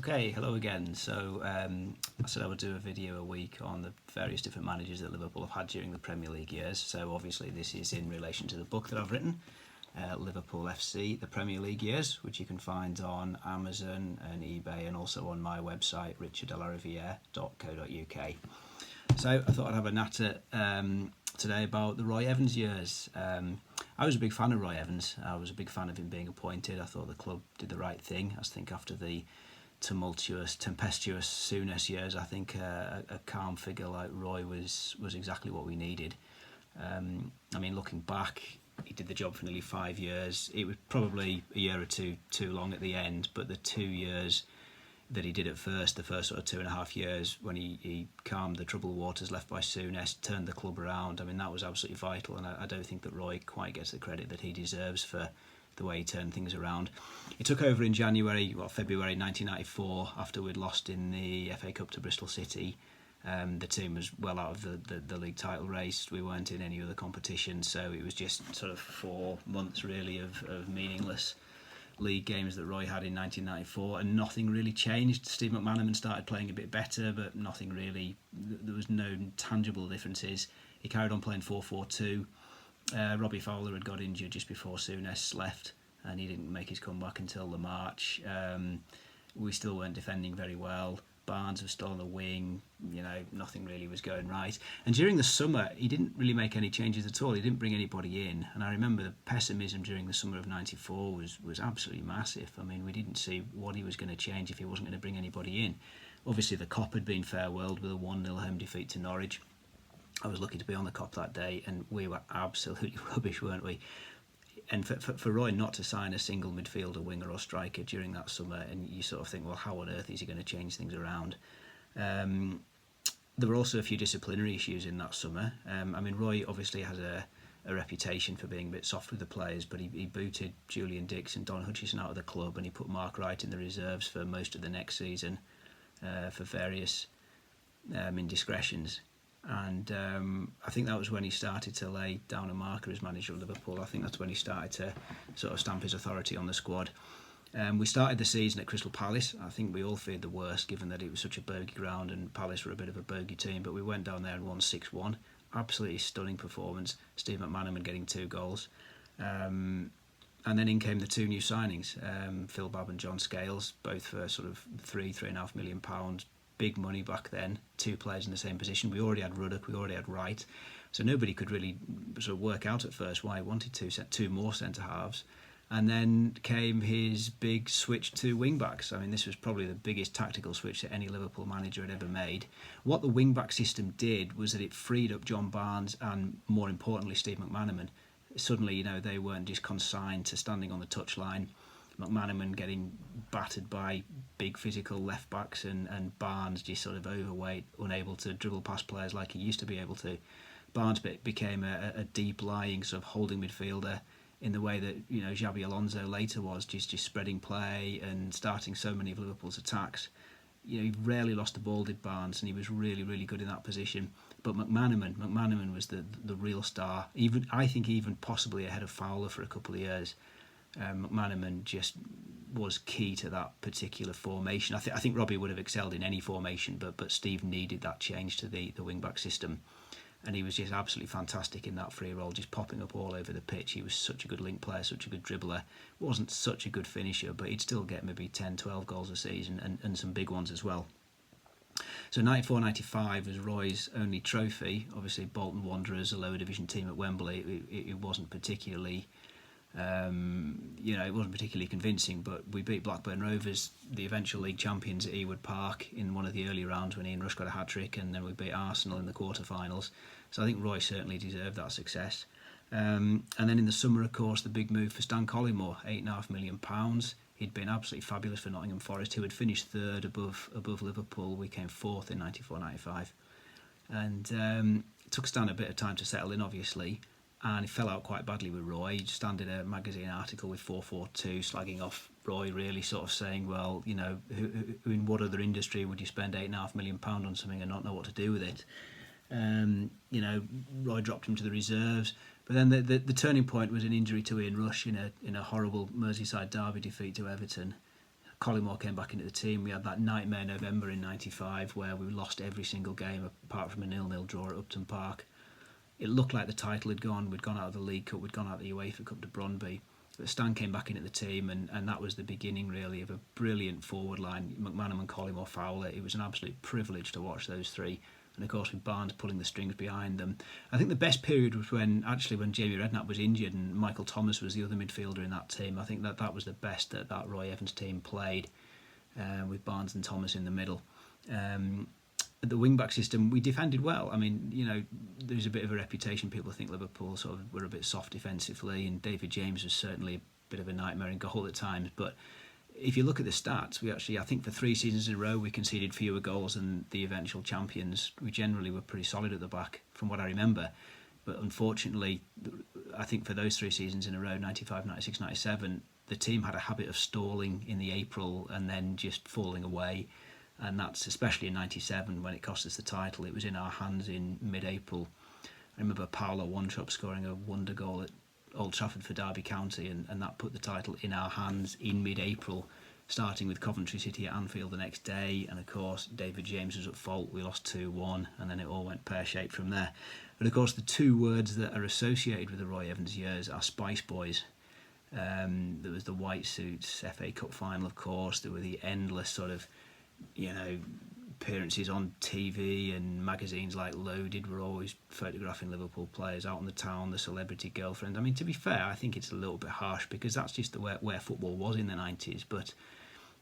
Okay, hello again. So I said I would do a video a week on the various different managers that Liverpool have had during the Premier League years. So obviously this is in relation to the book that I've written, Liverpool FC, the Premier League years, which you can find on Amazon and eBay and also on my website, richardelariviere.co.uk. So I thought I'd have a natter today about the Roy Evans years. I was a big fan of Roy Evans. I was a big fan of him being appointed. I thought the club did the right thing. I think after the tumultuous, tempestuous Souness years, I think a calm figure like Roy was exactly what we needed. Looking back, he did the job for nearly 5 years. It was probably a year or two too long at the end, but the 2 years that he did at first, the first sort of 2.5 years when he calmed the troubled waters left by Souness, turned the club around, that was absolutely vital, and I don't think that Roy quite gets the credit that he deserves for the way he turned things around. He took over in February 1994 after we'd lost in the FA Cup to Bristol City. The team was well out of the league title race. We weren't in any other competition, so it was just sort of 4 months really of meaningless league games that Roy had in 1994, and nothing really changed. Steve McManaman started playing a bit better, but nothing really, there was no tangible differences. He carried on playing 4-4-2. Robbie Fowler had got injured just before Souness left, and he didn't make his comeback until the March. We still weren't defending very well. Barnes was still on the wing. Nothing really was going right. And during the summer, he didn't really make any changes at all. He didn't bring anybody in. And I remember the pessimism during the summer of '94 was absolutely massive. We didn't see what he was going to change if he wasn't going to bring anybody in. Obviously, the Kop had been farewelled with a 1-0 home defeat to Norwich. I was lucky to be on the Kop that day, and we were absolutely rubbish, weren't we? And for Roy not to sign a single midfielder, winger or striker during that summer, and you sort of think, well, how on earth is he going to change things around? There were also a few disciplinary issues in that summer. Roy obviously has a reputation for being a bit soft with the players, but he booted Julian Dix and Don Hutchison out of the club, and he put Mark Wright in the reserves for most of the next season for various indiscretions. And I think that was when he started to lay down a marker as manager of Liverpool. I think that's when he started to sort of stamp his authority on the squad. We started the season at Crystal Palace. I think we all feared the worst, given that it was such a bogey ground and Palace were a bit of a bogey team, but we went down there and won 6-1. Absolutely stunning performance. Steve McManaman getting 2 goals. And then in came the 2 new signings, Phil Babb and John Scales, both for sort of £3.5 million. Big money back then, 2 players in the same position. We already had Ruddock, we already had Wright, so nobody could really sort of work out at first why he wanted 2 more centre halves. And then came his big switch to wing backs. This was probably the biggest tactical switch that any Liverpool manager had ever made. What the wing back system did was that it freed up John Barnes and, more importantly, Steve McManaman. Suddenly, they weren't just consigned to standing on the touchline. McManaman getting battered by big physical left backs, and Barnes just sort of overweight, unable to dribble past players like he used to be able to. Barnes became a deep lying sort of holding midfielder in the way that Xabi Alonso later was, just spreading play and starting so many of Liverpool's attacks. He rarely lost the ball, did Barnes, and he was really, really good in that position. But McManaman was the real star. I think even possibly ahead of Fowler for a couple of years. McManaman just was key to that particular formation. I think Robbie would have excelled in any formation, but Steve needed that change to the wing-back system, and he was just absolutely fantastic in that free role, just popping up all over the pitch. He was such a good link player, such a good dribbler. Wasn't such a good finisher, but he'd still get maybe 10, 12 goals a season, and some big ones as well. So 94-95 was Roy's only trophy. Obviously Bolton Wanderers, a lower division team at Wembley, it wasn't particularly... it wasn't particularly convincing, but we beat Blackburn Rovers, the eventual league champions, at Ewood Park in one of the early rounds when Ian Rush got a hat-trick, and then we beat Arsenal in the quarter-finals. So I think Roy certainly deserved that success. And then in the summer, of course, the big move for Stan Collymore, £8.5 million. He'd been absolutely fabulous for Nottingham Forest, who had finished third above Liverpool. We came fourth in 94-95. And it took Stan a bit of time to settle in, obviously, and he fell out quite badly with Roy. Stan did a magazine article with 442 slagging off Roy, really sort of saying, well, who in what other industry would you spend £8.5 million on something and not know what to do with it? Roy dropped him to the reserves. But then the turning point was an injury to Ian Rush in a horrible Merseyside derby defeat to Everton. Collymore came back into the team. We had that nightmare November in '95 where we lost every single game apart from a 0-0 draw at Upton Park. It looked like the title had gone. We'd gone out of the League Cup, we'd gone out of the UEFA Cup to Brøndby. But Stan came back into the team, and that was the beginning, really, of a brilliant forward line. McManaman, Collymore, Fowler. It was an absolute privilege to watch those three. And of course, with Barnes pulling the strings behind them. I think the best period was when Jamie Redknapp was injured and Michael Thomas was the other midfielder in that team. I think that was the best that Roy Evans team played, with Barnes and Thomas in the middle. The wing-back system, we defended well. I mean, there's a bit of a reputation. People think Liverpool sort of were a bit soft defensively, and David James was certainly a bit of a nightmare in goal at times. But if you look at the stats, we actually, I think for 3 seasons in a row, we conceded fewer goals than the eventual champions. We generally were pretty solid at the back, from what I remember. But unfortunately, I think for those 3 seasons in a row, 95, 96, 97, the team had a habit of stalling in the April and then just falling away. And that's especially in '97 when it cost us the title. It was in our hands in mid-April. I remember Paolo Wantrop scoring a wonder goal at Old Trafford for Derby County, and that put the title in our hands in mid-April, starting with Coventry City at Anfield the next day. And of course, David James was at fault. We lost 2-1, and then it all went pear-shaped from there. But of course, the 2 words that are associated with the Roy Evans years are Spice Boys. There was the white suits, FA Cup final, of course. There were the endless sort of appearances on TV, and magazines like Loaded were always photographing Liverpool players out on the town, the celebrity girlfriend. I mean, to be fair, I think it's a little bit harsh because that's just where football was in the 90s, but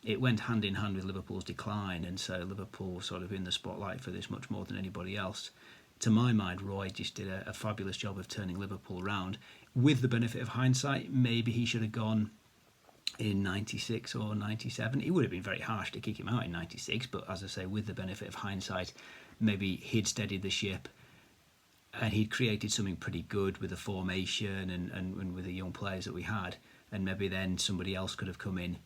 it went hand in hand with Liverpool's decline, and so Liverpool was sort of in the spotlight for this much more than anybody else. To my mind, Roy just did a fabulous job of turning Liverpool around. With the benefit of hindsight, maybe he should have gone in 96 or 97. It would have been very harsh to kick him out in 96, but as I say, with the benefit of hindsight, maybe he'd steadied the ship and he'd created something pretty good with the formation and with the young players that we had, and maybe then somebody else could have come in,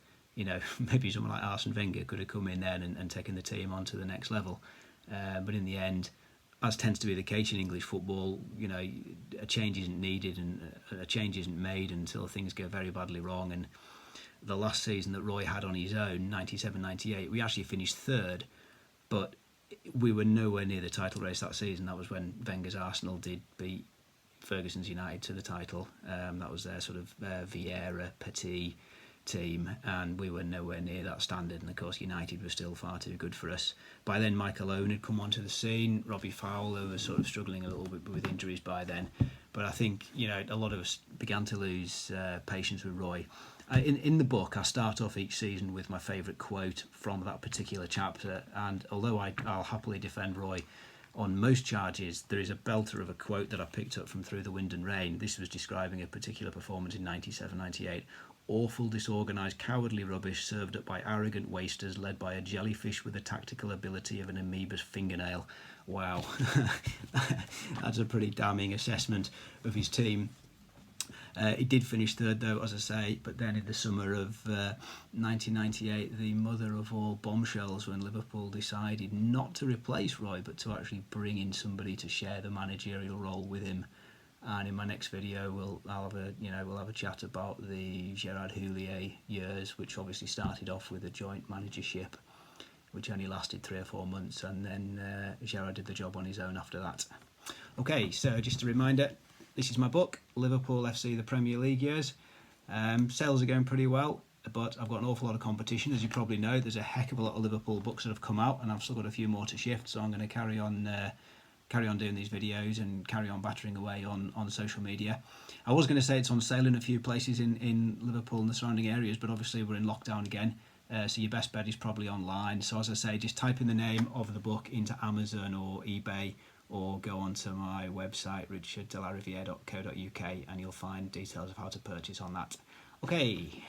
maybe someone like Arsene Wenger could have come in then and taken the team on to the next level. But in the end, as tends to be the case in English football, a change isn't needed and a change isn't made until things go very badly wrong. And the last season that Roy had on his own, 97-98, we actually finished 3rd, but we were nowhere near the title race that season. That was when Wenger's Arsenal did beat Ferguson's United to the title. That was their sort of Vieira, Petit team, and we were nowhere near that standard. And of course, United were still far too good for us. By then, Michael Owen had come onto the scene. Robbie Fowler was sort of struggling a little bit with injuries by then. But I think, a lot of us began to lose patience with Roy. In the book, I start off each season with my favourite quote from that particular chapter, and although I'll happily defend Roy on most charges, there is a belter of a quote that I picked up from Through the Wind and Rain. This was describing a particular performance in 97-98. Awful, disorganised, cowardly rubbish served up by arrogant wasters led by a jellyfish with the tactical ability of an amoeba's fingernail. Wow, that's a pretty damning assessment of his team. He did finish 3rd though, as I say, but then in the summer of 1998, the mother of all bombshells, when Liverpool decided not to replace Roy but to actually bring in somebody to share the managerial role with him. And in my next video, we'll have a chat about the Gerard Houllier years, which obviously started off with a joint managership, which only lasted 3 or 4 months, and then Gerard did the job on his own after that. Okay, so just a reminder, this is my book, Liverpool FC, the Premier League years. Sales are going pretty well, but I've got an awful lot of competition. As you probably know, there's a heck of a lot of Liverpool books that have come out, and I've still got a few more to shift, so I'm going to carry on doing these videos and carry on battering away on social media. I was going to say it's on sale in a few places in Liverpool and the surrounding areas, but obviously we're in lockdown again, so your best bet is probably online. So as I say, just type in the name of the book into Amazon or eBay, or go onto my website, richarddelariviere.co.uk, and you'll find details of how to purchase on that. Okay.